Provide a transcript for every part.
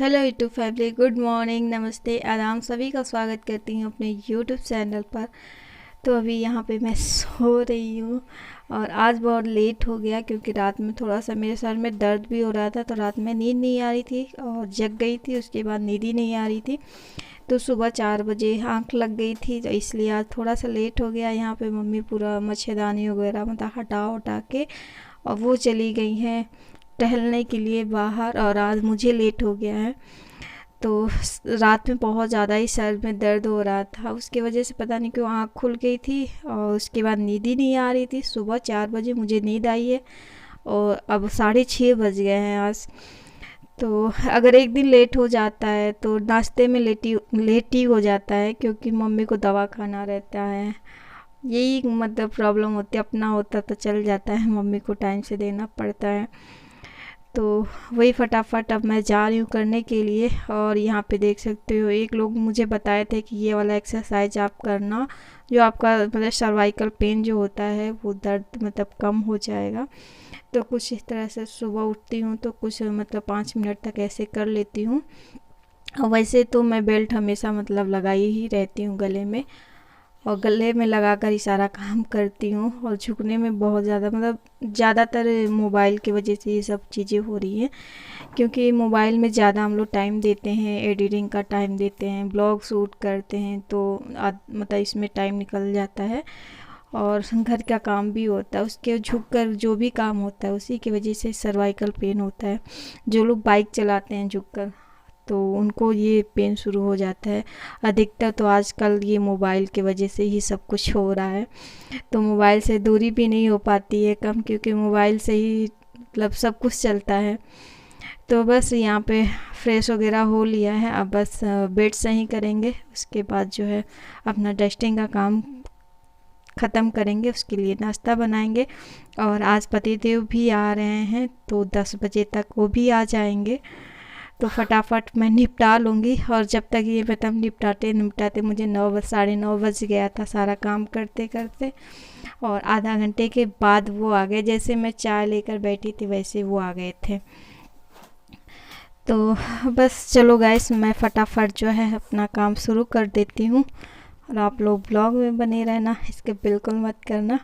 Hello YouTube family, good morning, नमस्ते, आदाब। सभी का स्वागत करती हूँ अपने यूट्यूब चैनल पर। तो अभी यहाँ पे मैं सो रही हूँ और आज बहुत लेट हो गया क्योंकि रात में थोड़ा सा मेरे सर में दर्द भी हो रहा था। तो रात में नींद नहीं आ रही थी और जग गई थी, उसके बाद नींद ही नहीं आ रही थी। तो सुबह 4 बजे आँख लग गई थी, तो इसलिए आज थोड़ा सा लेट हो गया। यहाँ पे मम्मी पूरा मच्छरदानी वगैरह मतलब हटा उठा के और वो चली गई हैं टहलने के लिए बाहर, और आज मुझे लेट हो गया है। तो रात में बहुत ज़्यादा ही सर में दर्द हो रहा था, उसकी वजह से पता नहीं क्यों आँख खुल गई थी और उसके बाद नींद ही नहीं आ रही थी। सुबह 4 बजे मुझे नींद आई है और अब 6:30 बज गए हैं आज। तो अगर एक दिन लेट हो जाता है तो नाश्ते में लेट ही हो जाता है, क्योंकि मम्मी को दवा खाना रहता है। यही मतलब प्रॉब्लम होती है। अपना होता तो चल जाता है, मम्मी को टाइम से देना पड़ता है। तो वही फटाफट अब मैं जा रही हूँ करने के लिए। और यहाँ पे देख सकते हो, एक लोग मुझे बताए थे कि ये वाला एक्सरसाइज आप करना, जो आपका मतलब सर्वाइकल पेन जो होता है वो दर्द मतलब कम हो जाएगा। तो कुछ इस तरह से सुबह उठती हूँ तो कुछ मतलब 5 मिनट तक ऐसे कर लेती हूँ। और वैसे तो मैं बेल्ट हमेशा मतलब लगाई ही रहती हूँ गले में, और गले में लगाकर ही सारा काम करती हूँ। और झुकने में बहुत ज़्यादा मतलब ज़्यादातर मोबाइल की वजह से ये सब चीज़ें हो रही हैं, क्योंकि मोबाइल में ज़्यादा हम लोग टाइम देते हैं, एडिटिंग का टाइम देते हैं, ब्लॉग शूट करते हैं, तो मतलब इसमें टाइम निकल जाता है। और घर का काम भी होता है, उसके झुक कर जो भी काम होता है उसी की वजह से सर्वाइकल पेन होता है। जो लोग बाइक चलाते हैं झुककर, तो उनको ये पेन शुरू हो जाता है अधिकतर। तो आजकल ये मोबाइल की वजह से ही सब कुछ हो रहा है। तो मोबाइल से दूरी भी नहीं हो पाती है कम, क्योंकि मोबाइल से ही मतलब सब कुछ चलता है। तो बस यहाँ पे फ्रेश वगैरह हो लिया है, अब बस बेड सही करेंगे, उसके बाद जो है अपना डस्टिंग का काम ख़त्म करेंगे, उसके लिए नाश्ता बनाएंगे। और आज पतिदेव भी आ रहे हैं तो 10 बजे तक वो भी आ जाएंगे। तो फटाफट मैं निपटा लूँगी। और जब तक ये मतलब निपटाते निपटाते मुझे 9 बज गया था सारा काम करते करते। और आधा घंटे के बाद वो आ गए, जैसे मैं चाय लेकर बैठी थी वैसे वो आ गए थे। तो बस चलो गाइस, मैं फटाफट जो है अपना काम शुरू कर देती हूँ। और आप लोग ब्लॉग में बने रहना, इसके बिल्कुल मत करना।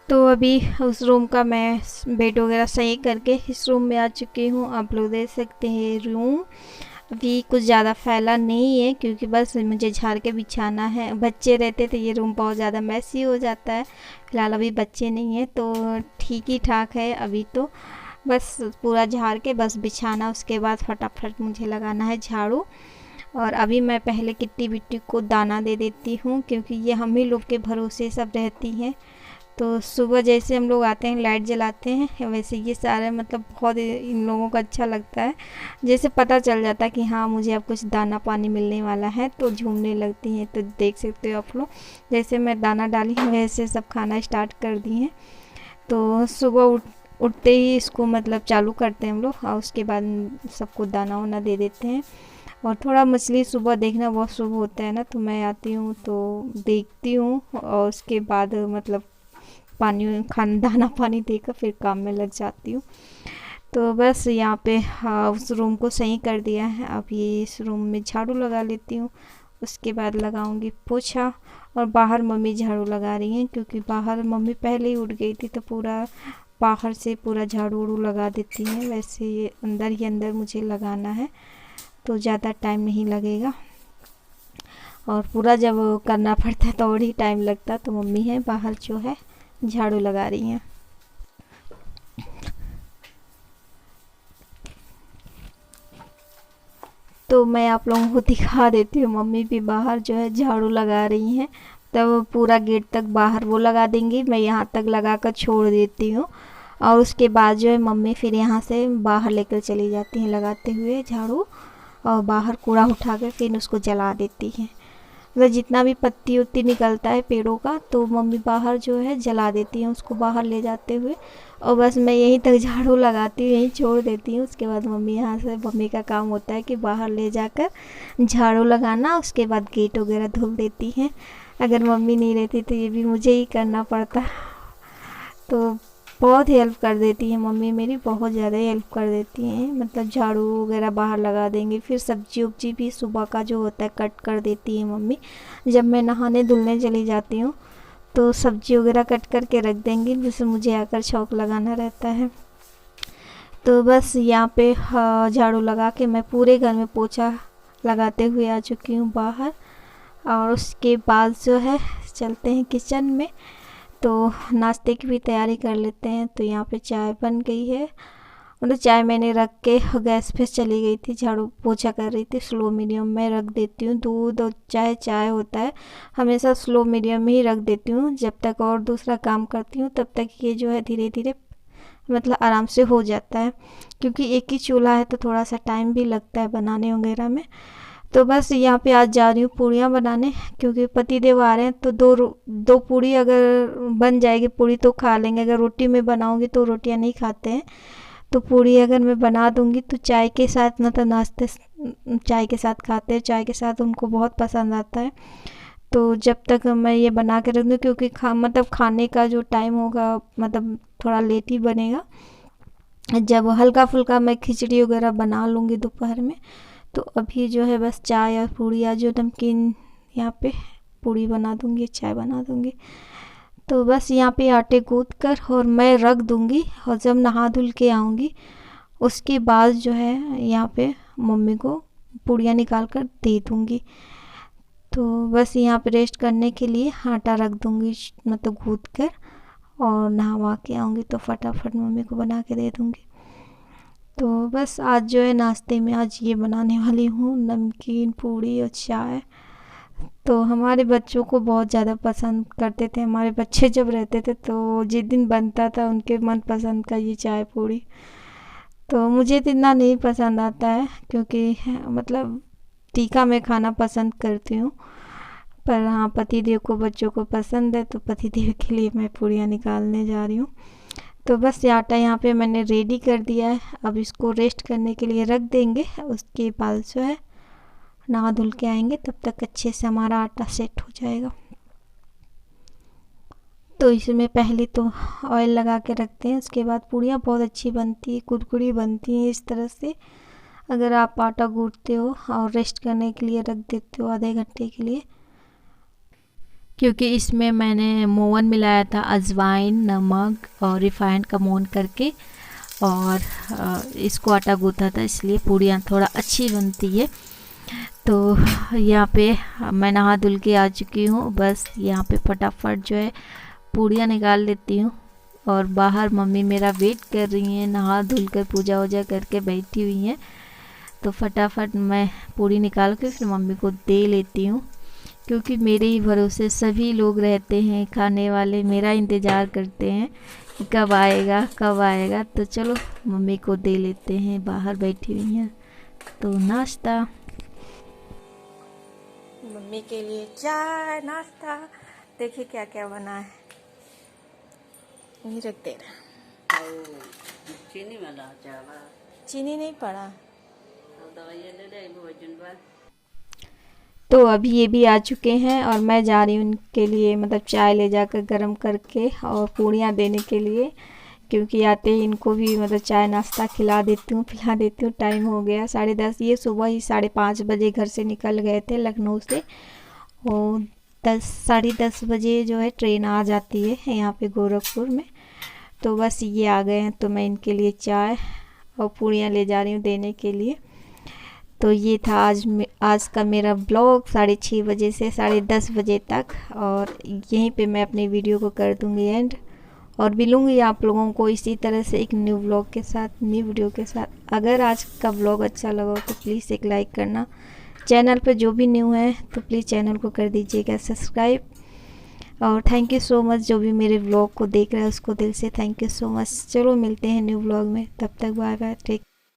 तो अभी उस रूम का मैं बेड वगैरह सही करके इस रूम में आ चुकी हूँ। आप लोग देख सकते हैं रूम अभी कुछ ज़्यादा फैला नहीं है, क्योंकि बस मुझे झाड़ के बिछाना है। बच्चे रहते तो ये रूम बहुत ज़्यादा मैसी हो जाता है। फिलहाल अभी बच्चे नहीं है तो ठीक ही ठाक है अभी। तो बस पूरा झाड़ के बस बिछाना, उसके बाद फटाफट मुझे लगाना है झाड़ू। और अभी मैं पहले किट्टी बिट्टी को दाना दे देती हूँ, क्योंकि ये हम ही लोग के भरोसे सब रहती हैं। तो सुबह जैसे हम लोग आते हैं लाइट जलाते हैं, वैसे ये सारे मतलब बहुत इन लोगों को अच्छा लगता है। जैसे पता चल जाता है कि हाँ मुझे अब कुछ दाना पानी मिलने वाला है, तो झूमने लगती हैं। तो देख सकते हो आप लोग, जैसे मैं दाना डाली वैसे सब खाना स्टार्ट कर दी हैं। तो सुबह उठते ही इसको मतलब चालू करते हैं हम लोग, और उसके बाद सबको दाना वाना दे देते हैं। और थोड़ा मछली सुबह देखना बहुत शुभ होता है ना, तो मैं आती हूँ तो देखती हूँ, और उसके बाद मतलब पानी खाना दाना पानी देकर फिर काम में लग जाती हूँ। तो बस यहाँ पे हाँ उस रूम को सही कर दिया है। अब ये इस रूम में झाड़ू लगा लेती हूँ, उसके बाद लगाऊंगी पोछा। और बाहर मम्मी झाड़ू लगा रही हैं, क्योंकि बाहर मम्मी पहले ही उठ गई थी तो पूरा बाहर से पूरा झाड़ू उड़ू लगा देती हैं। वैसे ये अंदर ही अंदर मुझे लगाना है तो ज़्यादा टाइम नहीं लगेगा, और पूरा जब करना पड़ता है तो और ही टाइम लगता है। तो मम्मी है बाहर जो है झाड़ू लगा रही हैं। तो मैं आप लोगों को दिखा देती हूँ, मम्मी भी बाहर जो है झाड़ू लगा रही हैं। तब पूरा गेट तक बाहर वो लगा देंगी, मैं यहाँ तक लगा कर छोड़ देती हूँ, और उसके बाद जो है मम्मी फिर यहाँ से बाहर लेकर चली जाती हैं लगाते हुए झाड़ू, और बाहर कूड़ा उठा कर फिर उसको जला देती हैं। मतलब जितना भी पत्ती उत्ती निकलता है पेड़ों का तो मम्मी बाहर जो है जला देती हैं उसको बाहर ले जाते हुए, और बस मैं यहीं तक झाड़ू लगाती हूँ, यहीं छोड़ देती हूँ। उसके बाद मम्मी यहाँ से, मम्मी का काम होता है कि बाहर ले जाकर झाड़ू लगाना, उसके बाद गेट वगैरह धुल देती हैं। अगर मम्मी नहीं रहती तो ये भी मुझे ही करना पड़ता। तो बहुत हेल्प कर देती हैं मम्मी मेरी, बहुत ज़्यादा हेल्प कर देती हैं। मतलब झाड़ू वगैरह बाहर लगा देंगी, फिर सब्जी उब्जी भी सुबह का जो होता है कट कर देती है मम्मी। जब मैं नहाने धुलने चली जाती हूँ तो सब्जी वगैरह कट करके रख देंगी, जिससे मुझे आकर छौंक लगाना रहता है। तो बस यहाँ पे झाड़ू लगा के मैं पूरे घर में पोछा लगाते हुए आ चुकी हूँ बाहर। और उसके बाद जो है चलते हैं किचन में, तो नाश्ते की भी तैयारी कर लेते हैं। तो यहाँ पे चाय बन गई है, मतलब चाय मैंने रख के गैस पे चली गई थी, झाड़ू पोछा कर रही थी, स्लो मीडियम में रख देती हूँ। दूध और चाय होता है, हमेशा स्लो मीडियम में ही रख देती हूँ जब तक और दूसरा काम करती हूँ, तब तक ये जो है धीरे धीरे मतलब आराम से हो जाता है, क्योंकि एक ही चूल्हा है तो थोड़ा सा टाइम भी लगता है बनाने वगैरह में। तो बस यहाँ पे आज जा रही हूँ पूड़ियाँ बनाने, क्योंकि पतिदेव आ रहे हैं। तो दो पूड़ी अगर बन जाएगी, पूड़ी तो खा लेंगे, अगर रोटी में बनाऊँगी तो रोटियाँ नहीं खाते हैं। तो पूड़ी अगर मैं बना दूँगी तो चाय के साथ, मतलब नाश्ते चाय के साथ खाते हैं, चाय के साथ उनको बहुत पसंद आता है। तो जब तक मैं ये बना के रख दूँ, क्योंकि मतलब खाने का जो टाइम होगा मतलब थोड़ा लेट ही बनेगा। जब हल्का फुल्का मैं खिचड़ी वगैरह बना लूँगी दोपहर में, तो अभी जो है बस चाय और पूड़ी या जो नमकीन, यहाँ पे पूड़ी बना दूँगी, चाय बना दूँगी। तो बस यहाँ पे आटे गूँथ कर और मैं रख दूँगी, और जब नहा धुल के आऊँगी उसके बाद जो है यहाँ पे मम्मी को पूड़ियाँ निकाल कर दे दूँगी। तो बस यहाँ पे रेस्ट करने के लिए आटा रख दूँगी, मतलब गूँथ कर, और नहा के आऊँगी तो फटाफट मम्मी को बना के दे दूँगी। तो बस आज जो है नाश्ते में आज ये बनाने वाली हूँ, नमकीन पूड़ी और चाय। तो हमारे बच्चों को बहुत ज़्यादा पसंद करते थे, हमारे बच्चे जब रहते थे तो जिस दिन बनता था उनके मनपसंद का ये चाय पूड़ी। तो मुझे तो इतना नहीं पसंद आता है, क्योंकि मतलब तीखा मैं खाना पसंद करती हूँ, पर हाँ पतिदेव को, बच्चों को पसंद है, तो पतिदेव के लिए मैं पूड़ियाँ निकालने जा रही हूँ। तो बस ये आटा यहाँ पे मैंने रेडी कर दिया है, अब इसको रेस्ट करने के लिए रख देंगे। उसके बाद जो है नहा धुल के आएंगे, तब तक अच्छे से हमारा आटा सेट हो जाएगा। तो इसमें पहले तो ऑयल लगा के रखते हैं, उसके बाद पूड़ियाँ बहुत अच्छी बनती है, कुरकुरी बनती हैं इस तरह से। अगर आप आटा गूँथते हो और रेस्ट करने के लिए रख देते हो आधे घंटे के लिए, क्योंकि इसमें मैंने मोवन मिलाया था, अजवाइन, नमक और रिफाइंड का मोवन करके, और इसको आटा गूँथा था, इसलिए पूड़ियाँ थोड़ा अच्छी बनती है। तो यहाँ पे मैं नहा धुल के आ चुकी हूँ, बस यहाँ पे फटाफट जो है पूड़ियाँ निकाल लेती हूँ। और बाहर मम्मी मेरा वेट कर रही हैं, नहा धुल कर पूजा वूजा करके बैठी हुई हैं। तो फटाफट मैं पूड़ी निकाल के फिर मम्मी को दे लेती हूँ, क्योंकि मेरे ही भरोसे सभी लोग रहते हैं, खाने वाले मेरा इंतज़ार करते हैं कि कब आएगा कब आएगा। तो चलो मम्मी को दे लेते हैं, बाहर बैठी हुई हैं। तो नाश्ता मम्मी के लिए, चाय नाश्ता, देखिए क्या क्या बना है, यही रख दे रहा। चीनी वाला चावल, चीनी नहीं पड़ा। दवाइयाँ ले ले भोजन बाद। तो अभी ये भी आ चुके हैं और मैं जा रही हूँ उनके लिए, मतलब चाय ले जाकर गर्म करके और पूड़ियाँ देने के लिए, क्योंकि आते ही इनको भी मतलब चाय नाश्ता खिला देती हूँ, पिला देती हूँ। टाइम हो गया 10:30, ये सुबह ही 5:30 बजे घर से निकल गए थे लखनऊ से, और साढ़े 10 बजे जो है ट्रेन आ जाती है यहाँ पे गोरखपुर में। तो बस ये आ गए हैं, तो मैं इनके लिए चाय और पूड़ियाँ ले जा रही हूँ देने के लिए। तो ये था आज का मेरा ब्लॉग 6:30 बजे से 10:30 बजे तक, और यहीं पे मैं अपनी वीडियो को कर दूँगी एंड, और मिलूँगी आप लोगों को इसी तरह से एक न्यू व्लॉग के साथ, न्यू वीडियो के साथ। अगर आज का व्लॉग अच्छा लगा हो तो प्लीज़ एक लाइक करना। चैनल पर जो भी न्यू है तो प्लीज़ चैनल को कर दीजिएगा सब्सक्राइब। और थैंक यू सो मच, जो भी मेरे व्लॉग को देख रहा है उसको दिल से थैंक यू सो मच। चलो मिलते हैं न्यू व्लॉग में, तब तक बाय बाय, टेक